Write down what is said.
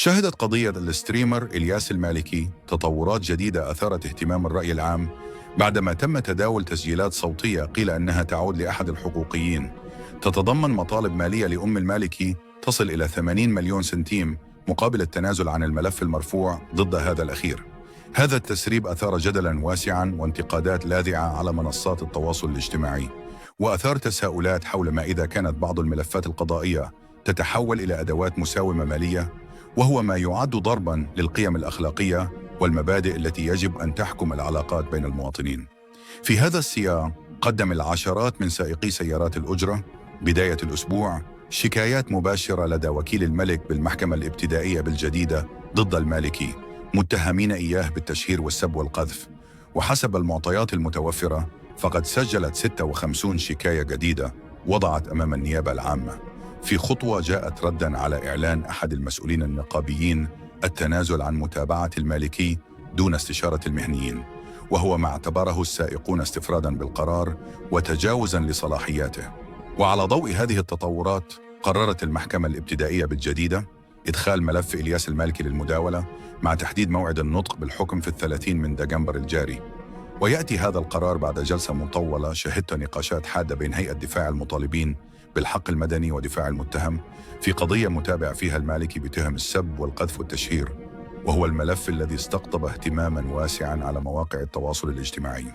شهدت قضية الستريمر إلياس المالكي تطورات جديدة أثارت اهتمام الرأي العام بعدما تم تداول تسجيلات صوتية قيل أنها تعود لأحد الحقوقيين تتضمن مطالب مالية لأم المالكي تصل إلى 80 مليون سنتيم مقابل التنازل عن الملف المرفوع ضد هذا الأخير. هذا التسريب أثار جدلاً واسعاً وانتقادات لاذعة على منصات التواصل الاجتماعي، وأثار تساؤلات حول ما إذا كانت بعض الملفات القضائية تتحول إلى أدوات مساومة مالية، وهو ما يعد ضرباً للقيم الأخلاقية والمبادئ التي يجب أن تحكم العلاقات بين المواطنين. في هذا السياق قدم العشرات من سائقي سيارات الأجرة بداية الأسبوع شكايات مباشرة لدى وكيل الملك بالمحكمة الابتدائية بالجديدة ضد المالكي، متهمين إياه بالتشهير والسب والقذف. وحسب المعطيات المتوفرة فقد سجلت 56 شكاية جديدة وضعت أمام النيابة العامة، في خطوة جاءت رداً على إعلان أحد المسؤولين النقابيين التنازل عن متابعة المالكي دون استشارة المهنيين، وهو ما اعتبره السائقون استفراداً بالقرار وتجاوزاً لصلاحياته. وعلى ضوء هذه التطورات قررت المحكمة الابتدائية بالجديدة إدخال ملف إلياس المالكي للمداولة مع تحديد موعد النطق بالحكم في 30 من دجنبر الجاري. ويأتي هذا القرار بعد جلسة مطولة شهدت نقاشات حادة بين هيئة دفاع المطالبين بالحق المدني ودفاع المتهم في قضية متابع فيها المالكي بتهم السب والقذف والتشهير، وهو الملف الذي استقطب اهتماماً واسعاً على مواقع التواصل الاجتماعي.